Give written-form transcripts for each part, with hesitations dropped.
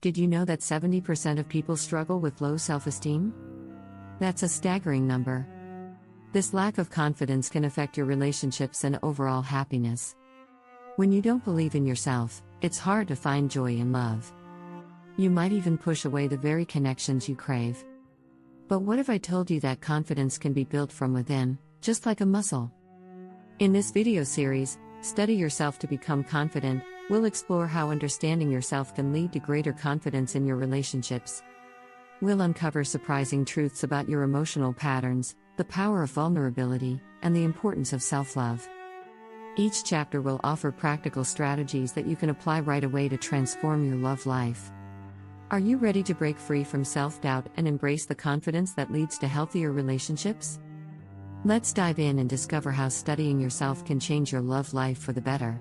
Did you know that 70% of people struggle with low self-esteem? That's a staggering number. This lack of confidence can affect your relationships and overall happiness. When you don't believe in yourself, it's hard to find joy in love. You might even push away the very connections you crave. But what if I told you that confidence can be built from within, just like a muscle? In this video series, Study Yourself to Become Confident, we'll explore how understanding yourself can lead to greater confidence in your relationships. We'll uncover surprising truths about your emotional patterns, the power of vulnerability, and the importance of self-love. Each chapter will offer practical strategies that you can apply right away to transform your love life. Are you ready to break free from self-doubt and embrace the confidence that leads to healthier relationships? Let's dive in and discover how studying yourself can change your love life for the better.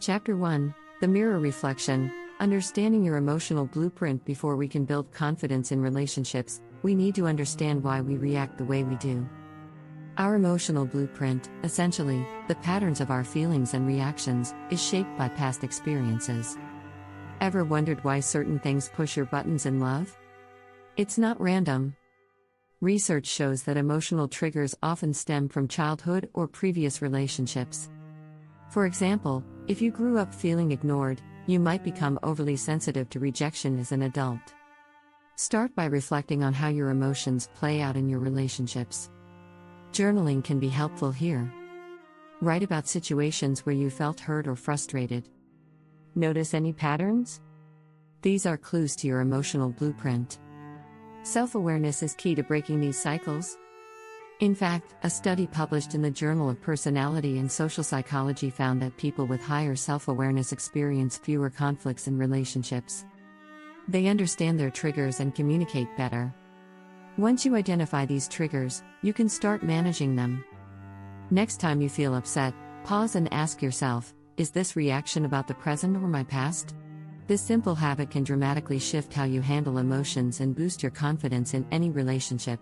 Chapter 1: The Mirror Reflection. Understanding your emotional blueprint. Before we can build confidence in relationships, we need to understand why we react the way we do. Our emotional blueprint, essentially, the patterns of our feelings and reactions, is shaped by past experiences. Ever wondered why certain things push your buttons in love? It's not random. Research shows that emotional triggers often stem from childhood or previous relationships. For example, if you grew up feeling ignored, you might become overly sensitive to rejection as an adult. Start by reflecting on how your emotions play out in your relationships. Journaling can be helpful here. Write about situations where you felt hurt or frustrated. Notice any patterns? These are clues to your emotional blueprint. Self-awareness is key to breaking these cycles. In fact, a study published in the Journal of Personality and Social Psychology found that people with higher self-awareness experience fewer conflicts in relationships. They understand their triggers and communicate better. Once you identify these triggers, you can start managing them. Next time you feel upset, pause and ask yourself, is this reaction about the present or my past? This simple habit can dramatically shift how you handle emotions and boost your confidence in any relationship.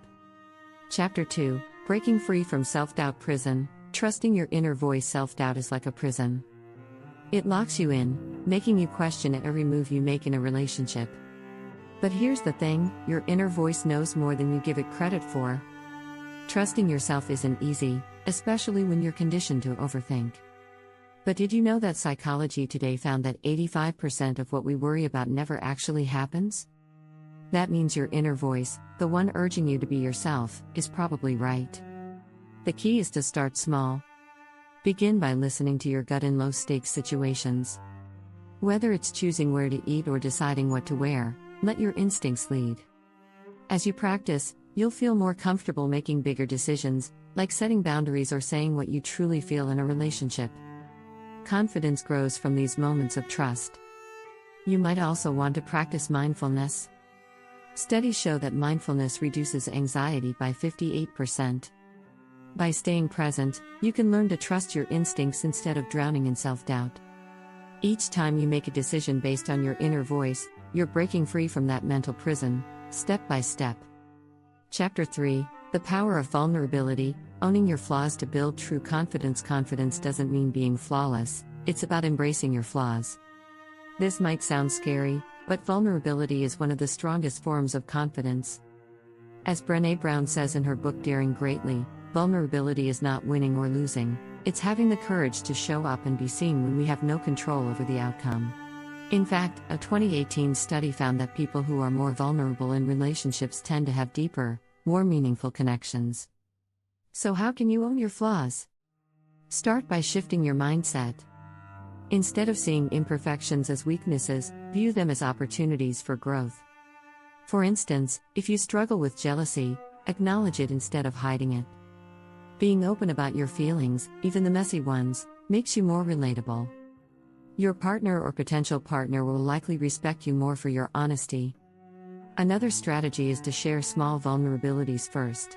Chapter 2: Breaking Free from Self-Doubt Prison. Trusting your inner voice. Self-doubt is like a prison. It locks you in, making you question every move you make in a relationship. But here's the thing, your inner voice knows more than you give it credit for. Trusting yourself isn't easy, especially when you're conditioned to overthink. But did you know that Psychology Today found that 85% of what we worry about never actually happens? That means your inner voice, the one urging you to be yourself, is probably right. The key is to start small. Begin by listening to your gut in low-stakes situations. Whether it's choosing where to eat or deciding what to wear, let your instincts lead. As you practice, you'll feel more comfortable making bigger decisions, like setting boundaries or saying what you truly feel in a relationship. Confidence grows from these moments of trust. You might also want to practice mindfulness. Studies show that mindfulness reduces anxiety by 58%. By staying present, you can learn to trust your instincts instead of drowning in self-doubt. Each time you make a decision based on your inner voice, you're breaking free from that mental prison, step by step. Chapter 3: The Power of Vulnerability. Owning your flaws to build true confidence. Confidence doesn't mean being flawless, it's about embracing your flaws. This might sound scary, but vulnerability is one of the strongest forms of confidence. As Brené Brown says in her book Daring Greatly, vulnerability is not winning or losing, it's having the courage to show up and be seen when we have no control over the outcome. In fact, a 2018 study found that people who are more vulnerable in relationships tend to have deeper, more meaningful connections. So how can you own your flaws? Start by shifting your mindset. Instead of seeing imperfections as weaknesses, view them as opportunities for growth. For instance, if you struggle with jealousy, acknowledge it instead of hiding it. Being open about your feelings, even the messy ones, makes you more relatable. Your partner or potential partner will likely respect you more for your honesty. Another strategy is to share small vulnerabilities first.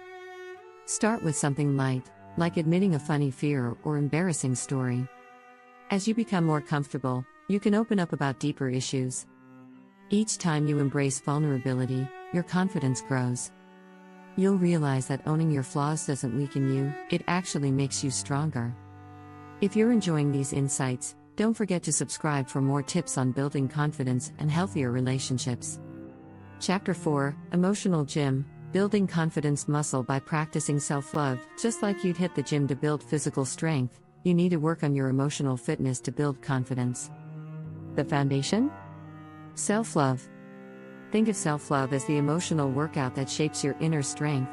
Start with something light, like admitting a funny fear or embarrassing story. As you become more comfortable, you can open up about deeper issues. Each time you embrace vulnerability, your confidence grows. You'll realize that owning your flaws doesn't weaken you, it actually makes you stronger. If you're enjoying these insights, Don't forget to subscribe for more tips on building confidence and healthier relationships. Chapter 4, Emotional Gym, Building Confidence Muscle by Practicing Self-Love. Just like you'd hit the gym to build physical strength, you need to work on your emotional fitness to build confidence. The foundation? Self-love. Think of self-love as the emotional workout that shapes your inner strength.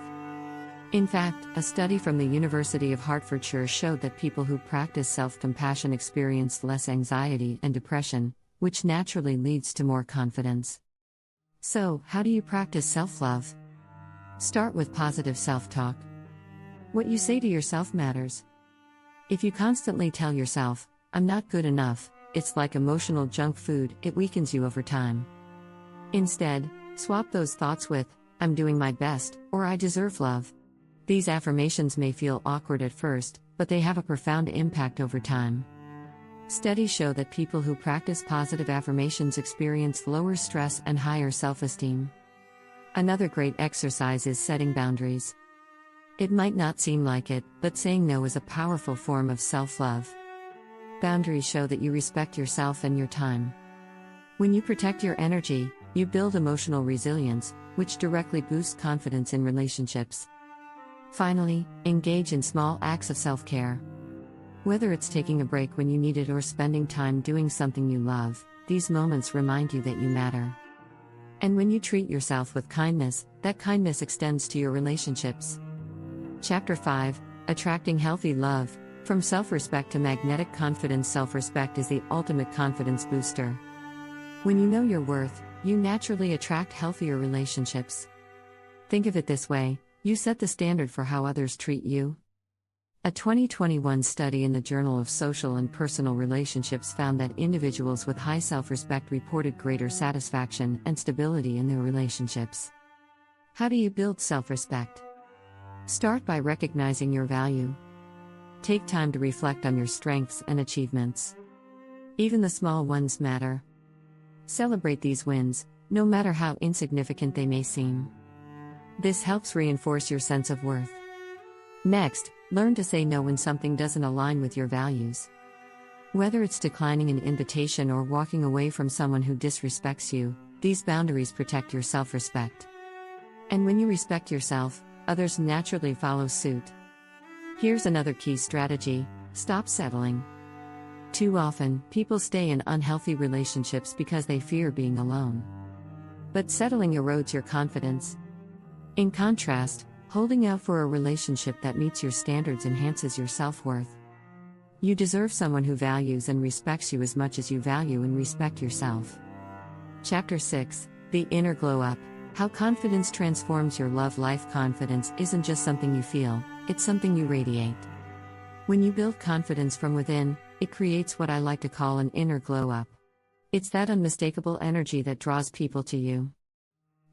In fact, a study from the University of Hertfordshire showed that people who practice self-compassion experienced less anxiety and depression, which naturally leads to more confidence. So, how do you practice self-love? Start with positive self-talk. What you say to yourself matters. If you constantly tell yourself, "I'm not good enough," it's like emotional junk food, it weakens you over time. Instead, swap those thoughts with, "I'm doing my best," or "I deserve love." These affirmations may feel awkward at first, but they have a profound impact over time. Studies show that people who practice positive affirmations experience lower stress and higher self-esteem. Another great exercise is setting boundaries. It might not seem like it, but saying no is a powerful form of self-love. Boundaries show that you respect yourself and your time. When you protect your energy, you build emotional resilience, which directly boosts confidence in relationships. Finally, engage in small acts of self-care. Whether it's taking a break when you need it or spending time doing something you love, these moments remind you that you matter. And when you treat yourself with kindness, that kindness extends to your relationships. Chapter 5, Attracting Healthy Love, From Self-Respect to Magnetic Confidence. Self-respect is the ultimate confidence booster. When you know your worth, you naturally attract healthier relationships. Think of it this way, you set the standard for how others treat you. A 2021 study in the Journal of Social and Personal Relationships found that individuals with high self-respect reported greater satisfaction and stability in their relationships. How do you build self-respect? Start by recognizing your value. Take time to reflect on your strengths and achievements. Even the small ones matter. Celebrate these wins, no matter how insignificant they may seem. This helps reinforce your sense of worth. Next, learn to say no when something doesn't align with your values. Whether it's declining an invitation or walking away from someone who disrespects you, these boundaries protect your self-respect. And when you respect yourself, others naturally follow suit. Here's another key strategy: stop settling. Too often, people stay in unhealthy relationships because they fear being alone. But settling erodes your confidence. In contrast, holding out for a relationship that meets your standards enhances your self-worth. You deserve someone who values and respects you as much as you value and respect yourself. Chapter 6, The Inner Glow Up, How Confidence Transforms Your Love Life. Confidence isn't just something you feel, it's something you radiate. When you build confidence from within, it creates what I like to call an inner glow up. It's that unmistakable energy that draws people to you.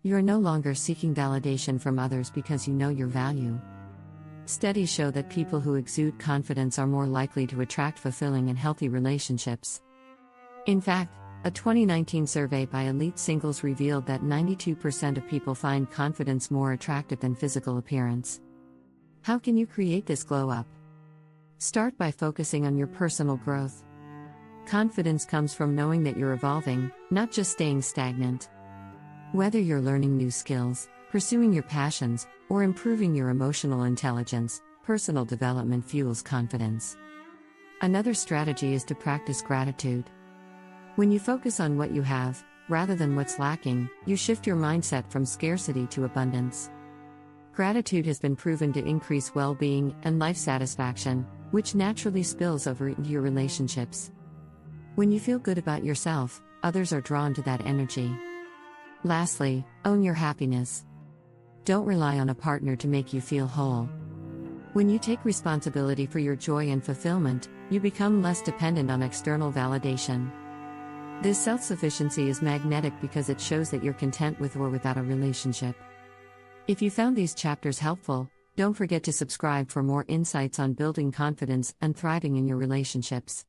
You're no longer seeking validation from others because you know your value. Studies show that people who exude confidence are more likely to attract fulfilling and healthy relationships. In fact, a 2019 survey by elite singles revealed that 92% of people find confidence more attractive than physical appearance. How can you create this glow up? Start by focusing on your personal growth. Confidence comes from knowing that you're evolving, not just staying stagnant. Whether you're learning new skills, pursuing your passions, or improving your emotional intelligence, personal development fuels confidence. Another strategy is to practice gratitude. When you focus on what you have, rather than what's lacking, you shift your mindset from scarcity to abundance. Gratitude has been proven to increase well-being and life satisfaction, which naturally spills over into your relationships. When you feel good about yourself, others are drawn to that energy. Lastly, own your happiness. Don't rely on a partner to make you feel whole. When you take responsibility for your joy and fulfillment, you become less dependent on external validation. This self-sufficiency is magnetic because it shows that you're content with or without a relationship. If you found these chapters helpful, don't forget to subscribe for more insights on building confidence and thriving in your relationships.